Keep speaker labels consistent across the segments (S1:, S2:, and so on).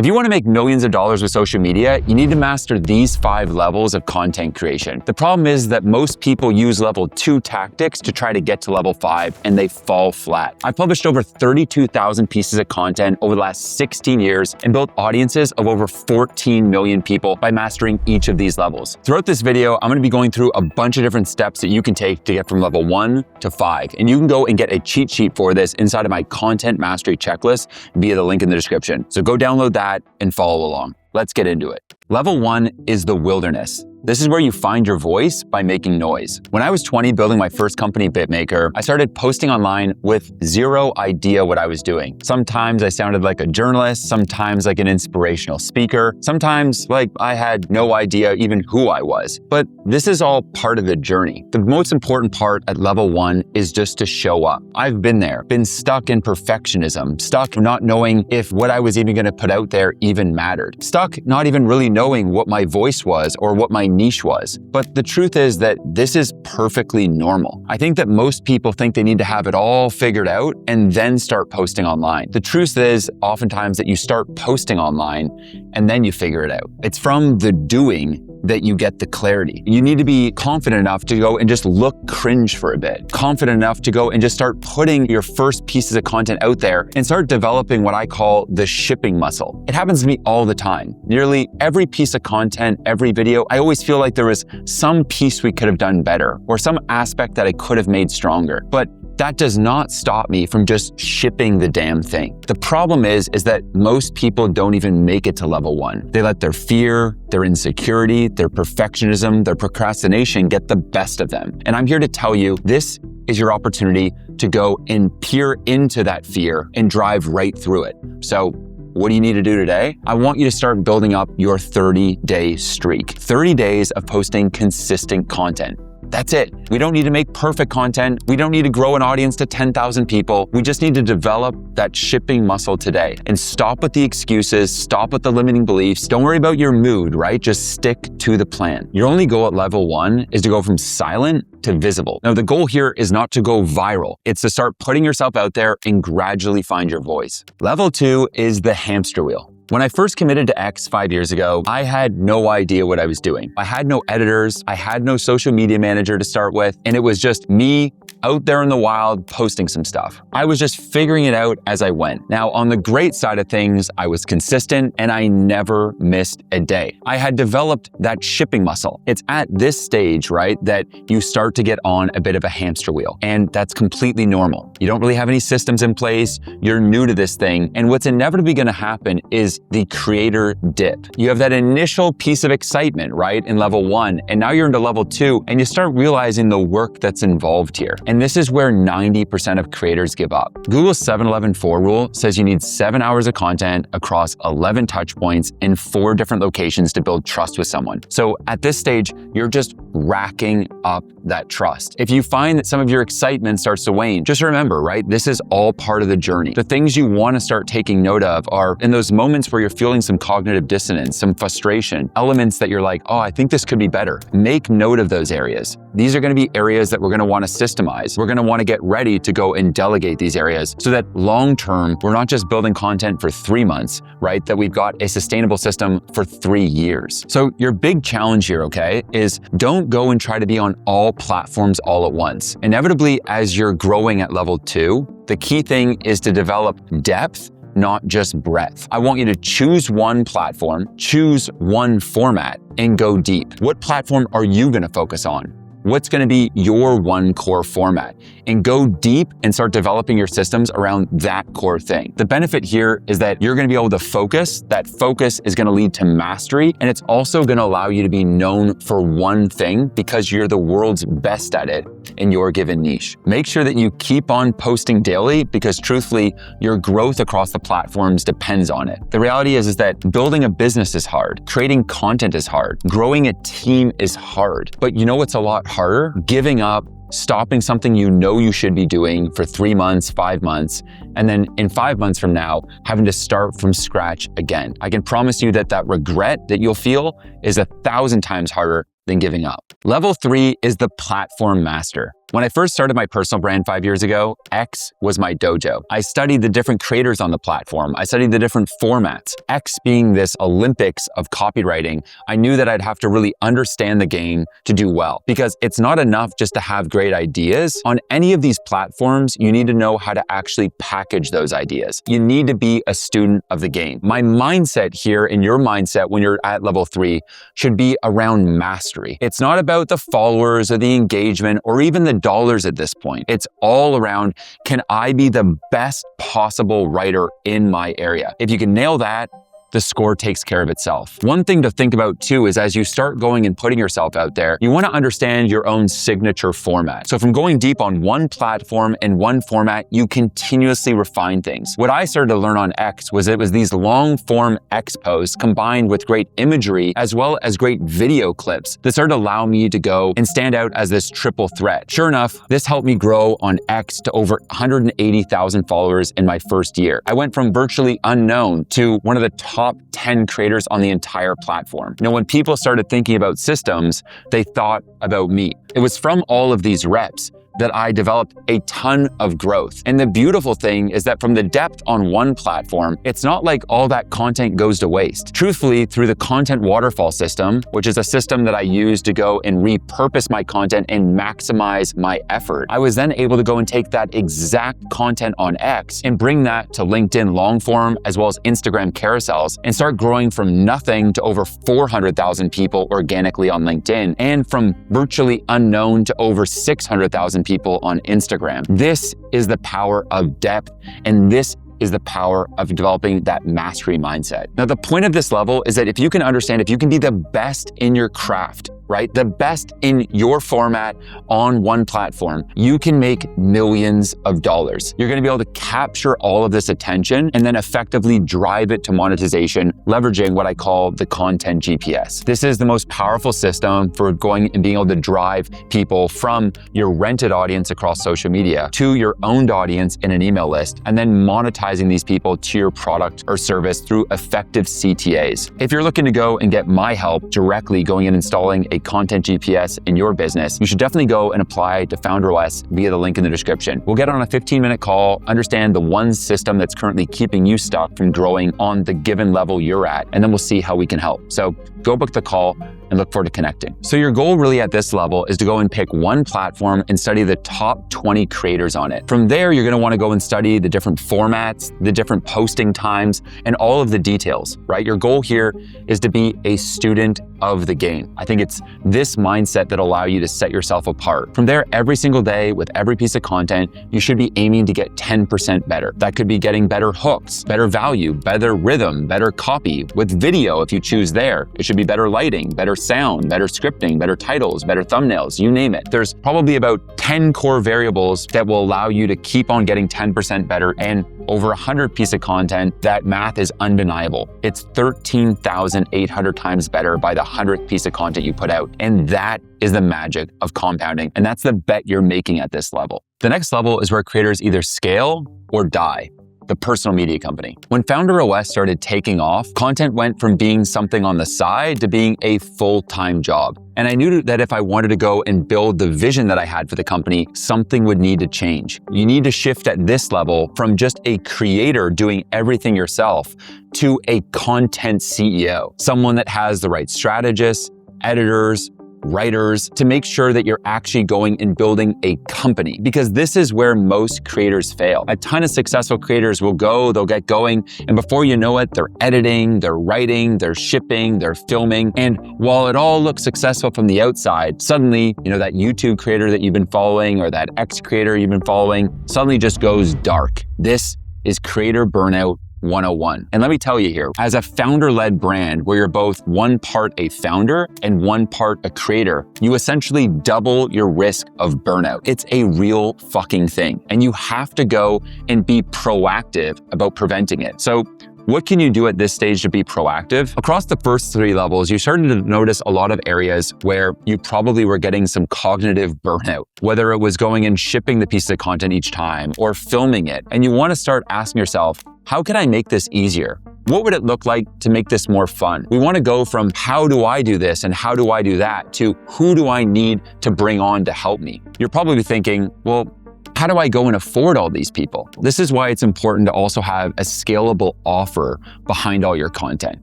S1: If you want to make millions of dollars with social media, you need to master these 5 levels of content creation. The problem is that most people use level 2 tactics to try to get to level 5 and they fall flat. I've published over 32,000 pieces of content over the last 16 years and built audiences of over 14 million people by mastering each of these levels. Throughout this video, I'm going to be going through a bunch of different steps that you can take to get from level 1 to 5. And you can go and get a cheat sheet for this inside of my content mastery checklist via the link in the description. So go download that and follow along. Let's get into it. Level 1 is the wilderness. This is where you find your voice by making noise. When I was 20 building my first company, BitMaker, I started posting online with zero idea what I was doing. Sometimes I sounded like a journalist, sometimes like an inspirational speaker, sometimes like I had no idea even who I was. But this is all part of the journey. The most important part at level 1 is just to show up. I've been there, been stuck in perfectionism, stuck not knowing if what I was even gonna put out there even mattered, stuck not even really knowing what my voice was or what my niche was. But the truth is that this is perfectly normal. I think that most people think they need to have it all figured out and then start posting online. The truth is oftentimes that you start posting online and then you figure it out. It's from the doing that you get the clarity. You need to be confident enough to go and just look cringe for a bit. Confident enough to go and just start putting your first pieces of content out there and start developing what I call the shipping muscle. It happens to me all the time. Nearly every piece of content, every video, I always feel like there was some piece we could have done better or some aspect that I could have made stronger. But that does not stop me from just shipping the damn thing. The problem is that most people don't even make it to level 1. They let their fear, their insecurity, their perfectionism, their procrastination get the best of them. And I'm here to tell you, this is your opportunity to go and peer into that fear and drive right through it. So what do you need to do today? I want you to start building up your 30-day streak. 30 days of posting consistent content. That's it. We don't need to make perfect content. We don't need to grow an audience to 10,000 people. We just need to develop that shipping muscle today and stop with the excuses, stop with the limiting beliefs. Don't worry about your mood, right? Just stick to the plan. Your only goal at level 1 is to go from silent to visible. Now, the goal here is not to go viral. It's to start putting yourself out there and gradually find your voice. Level 2 is the hamster wheel. When I first committed to X 5 years ago, I had no idea what I was doing. I had no editors, I had no social media manager to start with, and it was just me out there in the wild posting some stuff. I was just figuring it out as I went. Now, on the great side of things, I was consistent and I never missed a day. I had developed that shipping muscle. It's at this stage, right, that you start to get on a bit of a hamster wheel, and that's completely normal. You don't really have any systems in place, you're new to this thing, and what's inevitably gonna happen is the creator dip. You have that initial piece of excitement, right, in level 1, and now you're into level 2, and you start realizing the work that's involved here. And this is where 90% of creators give up. Google's 7-11-4 rule says you need 7 hours of content across 11 touch points in 4 different locations to build trust with someone. So at this stage, you're just racking up that trust. If you find that some of your excitement starts to wane, just remember, right, this is all part of the journey. The things you want to start taking note of are in those moments where you're feeling some cognitive dissonance, some frustration, elements that you're like, oh, I think this could be better. Make note of those areas. These are going to be areas that we're going to want to systemize. We're going to want to get ready to go and delegate these areas so that long-term, we're not just building content for 3 months, right? That we've got a sustainable system for 3 years. So your big challenge here, okay, is don't go and try to be on all platforms all at once. Inevitably, as you're growing at level 2, the key thing is to develop depth, not just breadth. I want you to choose one platform, choose one format, and go deep. What platform are you going to focus on? What's going to be your one core format? And go deep and start developing your systems around that core thing. The benefit here is that you're going to be able to focus. That focus is going to lead to mastery, and it's also going to allow you to be known for one thing because you're the world's best at it in your given niche. Make sure that you keep on posting daily because truthfully, your growth across the platforms depends on it. The reality is that building a business is hard. Creating content is hard. Growing a team is hard. But you know what's a lot harder? Giving up, stopping something you know you should be doing for 3 months, 5 months, and then in 5 months from now, having to start from scratch again. I can promise you that regret that you'll feel is 1,000 times harder than giving up. Level 3 is the platform master. When I first started my personal brand 5 years ago, X was my dojo. I studied the different creators on the platform. I studied the different formats. X being this Olympics of copywriting, I knew that I'd have to really understand the game to do well, because it's not enough just to have great ideas. On any of these platforms, you need to know how to actually package those ideas. You need to be a student of the game. My mindset here and your mindset when you're at level 3 should be around mastery. It's not about the followers or the engagement or even the dollars at this point. It's all around, can I be the best possible writer in my area? If you can nail that, the score takes care of itself. One thing to think about too is as you start going and putting yourself out there, you want to understand your own signature format. So from going deep on one platform and one format, you continuously refine things. What I started to learn on X was it was these long form X posts combined with great imagery as well as great video clips that started to allow me to go and stand out as this triple threat. Sure enough, this helped me grow on X to over 180,000 followers in my first year. I went from virtually unknown to one of the top 10 creators on the entire platform. You know, when people started thinking about systems, they thought about me. It was from all of these reps that I developed a ton of growth. And the beautiful thing is that from the depth on one platform, it's not like all that content goes to waste. Truthfully, through the content waterfall system, which is a system that I use to go and repurpose my content and maximize my effort, I was then able to go and take that exact content on X and bring that to LinkedIn long form as well as Instagram carousels and start growing from nothing to over 400,000 people organically on LinkedIn and from virtually unknown to over 600,000 people on Instagram. This is the power of depth, and this is the power of developing that mastery mindset. Now, the point of this level is that if you can understand, if you can be the best in your craft, right? The best in your format on one platform, you can make millions of dollars. You're gonna be able to capture all of this attention and then effectively drive it to monetization, leveraging what I call the content GPS. This is the most powerful system for going and being able to drive people from your rented audience across social media to your owned audience in an email list, and then monetizing these people to your product or service through effective CTAs. If you're looking to go and get my help directly going and installing a content GPS in your business, you should definitely go and apply to FounderOS via the link in the description. We'll get on a 15-minute call, understand the one system that's currently keeping you stuck from growing on the given level you're at, and then we'll see how we can help. So go book the call and look forward to connecting. So your goal really at this level is to go and pick one platform and study the top 20 creators on it. From there, you're gonna wanna go and study the different formats, the different posting times, and all of the details, right? Your goal here is to be a student of the game. I think it's this mindset that allow you to set yourself apart. From there, every single day with every piece of content, you should be aiming to get 10% better. That could be getting better hooks, better value, better rhythm, better copy. With video, if you choose there, it should be better lighting, better sound, better scripting, better titles, better thumbnails, you name it. There's probably about 10 core variables that will allow you to keep on getting 10% better, and over 100 pieces of content, that math is undeniable. It's 13,800 times better by the 100th piece of content you put out. And that is the magic of compounding. And that's the bet you're making at this level. The next level is where creators either scale or die. The personal media company. When FounderOS started taking off, content went from being something on the side to being a full-time job. And I knew that if I wanted to go and build the vision that I had for the company, something would need to change. You need to shift at this level from just a creator doing everything yourself to a content CEO, someone that has the right strategists, editors, writers, to make sure that you're actually going and building a company, because this is where most creators fail. A ton of successful creators will go, they'll get going, and before you know it, they're editing, they're writing, they're shipping, they're filming. And while it all looks successful from the outside, suddenly, that YouTube creator that you've been following or that X creator you've been following suddenly just goes dark. This is creator burnout 101. And let me tell you here, as a founder-led brand where you're both one part a founder and one part a creator, you essentially double your risk of burnout. It's a real fucking thing. And you have to go and be proactive about preventing it. So what can you do at this stage to be proactive? Across the first 3 levels, you started to notice a lot of areas where you probably were getting some cognitive burnout, whether it was going and shipping the piece of content each time or filming it. And you want to start asking yourself, how can I make this easier? what would it look like to make this more fun? We want to go from how do I do this and how do I do that to who do I need to bring on to help me? You're probably thinking, well, how do I go and afford all these people? This is why it's important to also have a scalable offer behind all your content.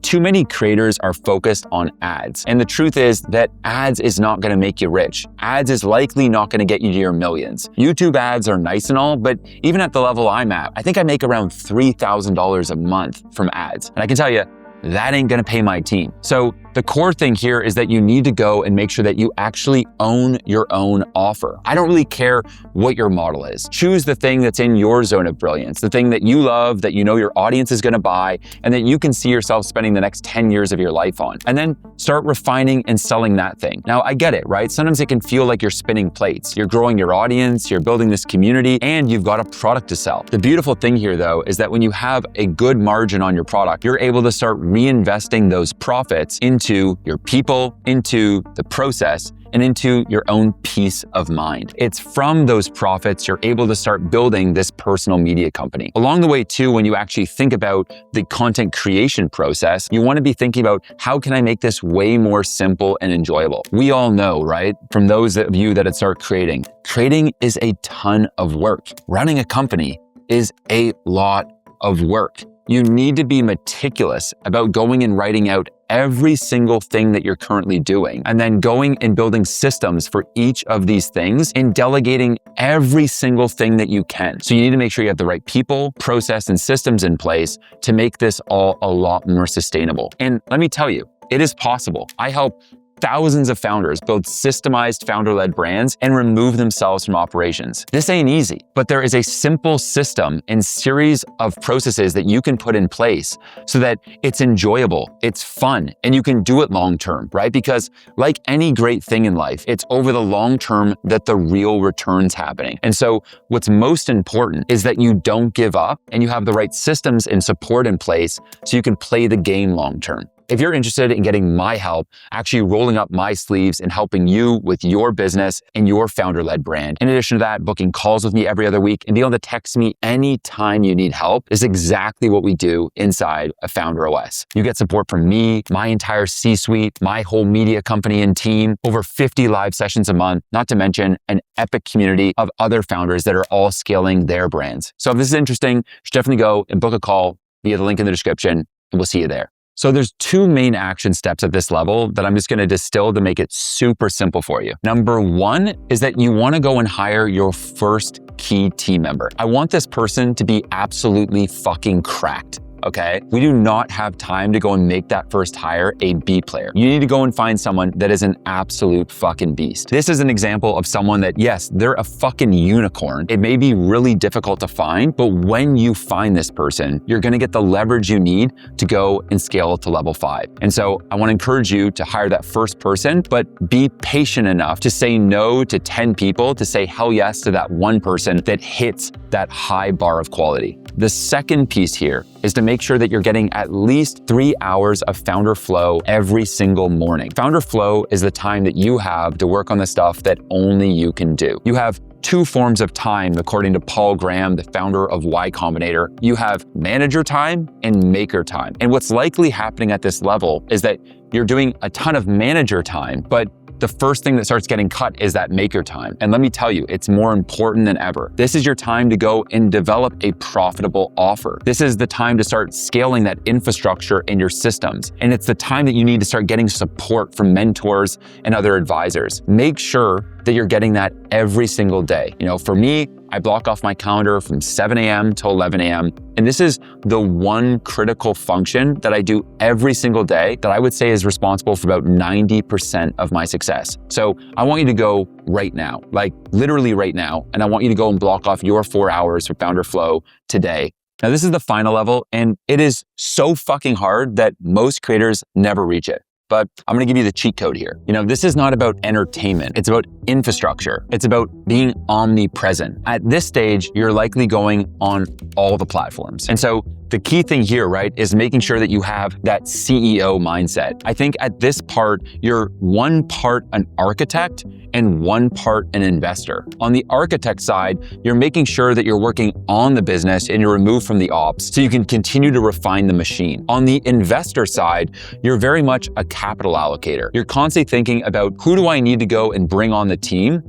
S1: Too many creators are focused on ads. And the truth is that ads is not going to make you rich. Ads is likely not going to get you to your millions. YouTube ads are nice and all, but even at the level I'm at, I think I make around $3,000 a month from ads. And I can tell you, that ain't gonna pay my team. So the core thing here is that you need to go and make sure that you actually own your own offer. I don't really care what your model is. Choose the thing that's in your zone of brilliance, the thing that you love, that you know your audience is gonna buy, and that you can see yourself spending the next 10 years of your life on. And then start refining and selling that thing. Now, I get it, right? Sometimes it can feel like you're spinning plates. You're growing your audience, you're building this community, and you've got a product to sell. The beautiful thing here, though, is that when you have a good margin on your product, you're able to start reinvesting those profits into your people, into the process, and into your own peace of mind. It's from those profits you're able to start building this personal media company. Along the way too, when you actually think about the content creation process, you want to be thinking about how can I make this way more simple and enjoyable? We all know, right? From those of you that had started creating is a ton of work. Running a company is a lot of work. You need to be meticulous about going and writing out every single thing that you're currently doing, and then going and building systems for each of these things and delegating every single thing that you can. So you need to make sure you have the right people, process, and systems in place to make this all a lot more sustainable. And let me tell you, it is possible. I help thousands of founders build systemized founder-led brands and remove themselves from operations. This ain't easy, but there is a simple system and series of processes that you can put in place so that it's enjoyable, it's fun, and you can do it long-term, right? Because like any great thing in life, it's over the long term that the real return's happening. And so what's most important is that you don't give up and you have the right systems and support in place so you can play the game long-term. If you're interested in getting my help, actually rolling up my sleeves and helping you with your business and your founder-led brand, in addition to that, booking calls with me every other week and being able to text me anytime you need help is exactly what we do inside of Founder OS. You get support from me, my entire C-suite, my whole media company and team, over 50 live sessions a month, not to mention an epic community of other founders that are all scaling their brands. So if this is interesting, you should definitely go and book a call via the link in the description, and we'll see you there. So there's two main action steps at this level that I'm just going to distill to make it super simple for you. Number one is that you want to go and hire your first key team member. I want this person to be absolutely fucking cracked. Okay? We do not have time to go and make that first hire a B player. You need to go and find someone that is an absolute fucking beast. This is an example of someone that, yes, they're a fucking unicorn. It may be really difficult to find, but when you find this person, you're gonna get the leverage you need to go and scale to level 5. And so I wanna encourage you to hire that first person, but be patient enough to say no to 10 people, to say hell yes to that one person that hits that high bar of quality. The second piece here is to make sure that you're getting at least 3 hours of founder flow every single morning. Founder flow is the time that you have to work on the stuff that only you can do. You have two forms of time, according to Paul Graham, the founder of Y Combinator. You have manager time and maker time. And what's likely happening at this level is that you're doing a ton of manager time, but the first thing that starts getting cut is that maker time. And let me tell you, it's more important than ever. This is your time to go and develop a profitable offer. This is the time to start scaling that infrastructure in your systems. And it's the time that you need to start getting support from mentors and other advisors. Make sure that you're getting that every single day. You know, for me, I block off my calendar from 7 a.m. to 11 a.m. And this is the one critical function that I do every single day that I would say is responsible for about 90% of my success. So I want you to go right now, like literally right now. And I want you to go and block off your 4 hours for Founder Flow today. Now, this is the final level, and it is so fucking hard that most creators never reach it. But I'm gonna give you the cheat code here. You know, this is not about entertainment. It's about infrastructure. It's about being omnipresent. At this stage, you're likely going on all the platforms. And so The key thing here, right, is making sure that you have that CEO mindset. I think at this part, you're one part an architect and one part an investor. On the architect side, you're making sure that you're working on the business and you're removed from the ops so you can continue to refine the machine. On the investor side, you're very much a capital allocator. You're constantly thinking about who do I need to go and bring on the team?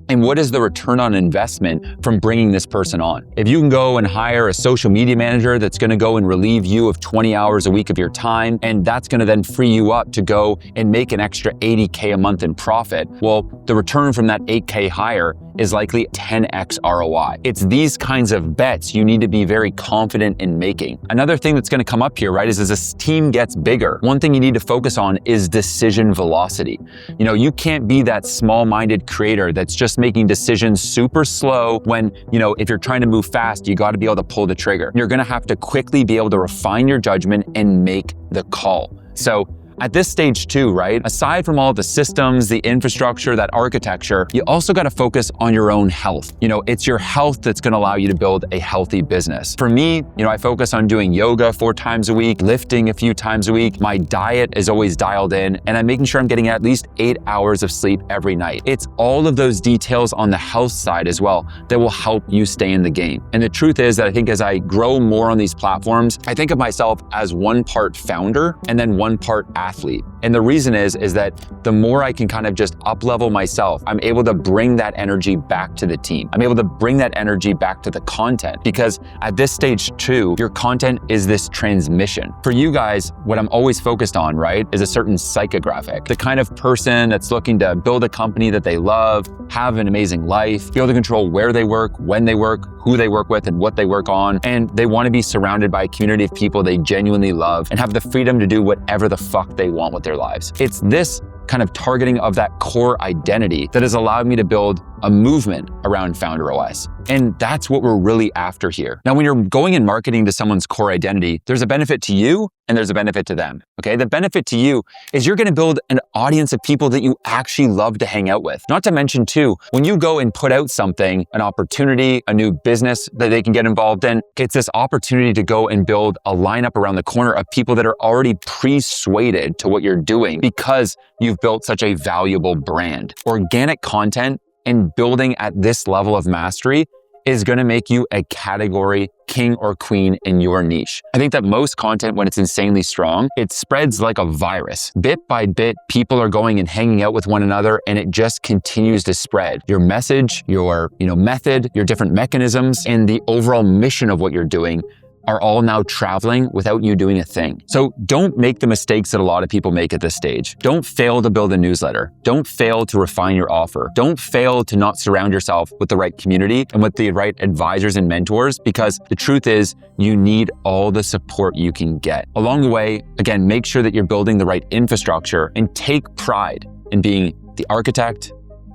S1: And what is the return on investment from bringing this person on? If you can go and hire a social media manager that's gonna go and relieve you of 20 hours a week of your time, and that's gonna then free you up to go and make an extra 80K a month in profit, well, the return from that 8K hire is likely 10x ROI. It's these kinds of bets you need to be very confident in making. Another thing that's gonna come up here, right, is as this team gets bigger, one thing you need to focus on is decision velocity. You know, you can't be that small-minded creator that's just making decisions super slow when, you know, if you're trying to move fast, you gotta be able to pull the trigger. You're gonna have to quickly be able to refine your judgment and make the call. So at this stage too, right, aside from all the systems, the infrastructure, that architecture, you also got to focus on your own health. You know, it's your health that's going to allow you to build a healthy business. For me, you know, I focus on doing yoga 4 times a week, lifting a few times a week. My diet is always dialed in, and I'm making sure I'm getting at least 8 hours of sleep every night. It's all of those details on the health side as well that will help you stay in the game. And the truth is that I think as I grow more on these platforms, I think of myself as one part founder and then one part athlete. And the reason is that the more I can kind of just up-level myself, I'm able to bring that energy back to the team. I'm able to bring that energy back to the content, because at this stage too, your content is this transmission. For you guys, what I'm always focused on, right, is a certain psychographic. The kind of person that's looking to build a company that they love, have an amazing life, be able to control where they work, when they work, who they work with, and what they work on. And they want to be surrounded by a community of people they genuinely love and have the freedom to do whatever the fuck they want with their lives. It's this kind of targeting of that core identity that has allowed me to build a movement around Founder OS. And that's what we're really after here. Now, when you're going and marketing to someone's core identity, there's a benefit to you and there's a benefit to them, okay? The benefit to you is you're gonna build an audience of people that you actually love to hang out with. Not to mention too, when you go and put out something, an opportunity, a new business that they can get involved in, it's this opportunity to go and build a lineup around the corner of people that are already persuaded to what you're doing because you've built such a valuable brand. Organic content and building at this level of mastery is gonna make you a category king or queen in your niche. I think that most content, when it's insanely strong, it spreads like a virus. Bit by bit, people are going and hanging out with one another, and it just continues to spread. Your message, your method, your different mechanisms, and the overall mission of what you're doing are all now traveling without you doing a thing. So don't make the mistakes that a lot of people make at this stage. Don't fail to build a newsletter. Don't fail to refine your offer. Don't fail to not surround yourself with the right community and with the right advisors and mentors, because the truth is you need all the support you can get. Along the way, again, make sure that you're building the right infrastructure and take pride in being the architect,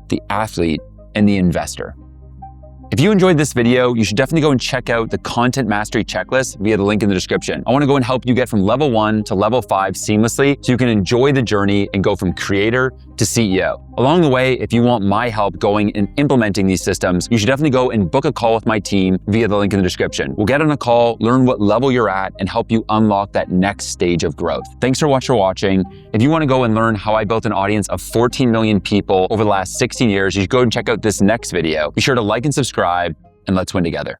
S1: the athlete, and the investor. If you enjoyed this video, you should definitely go and check out the Content Mastery Checklist via the link in the description. I want to go and help you get from level 1 to level 5 seamlessly so you can enjoy the journey and go from creator to CEO. Along the way, if you want my help going and implementing these systems, you should definitely go and book a call with my team via the link in the description. We'll get on a call, learn what level you're at, and help you unlock that next stage of growth. Thanks so much for watching. If you want to go and learn how I built an audience of 14 million people over the last 16 years, you should go and check out this next video. Be sure to like and subscribe, and let's win together.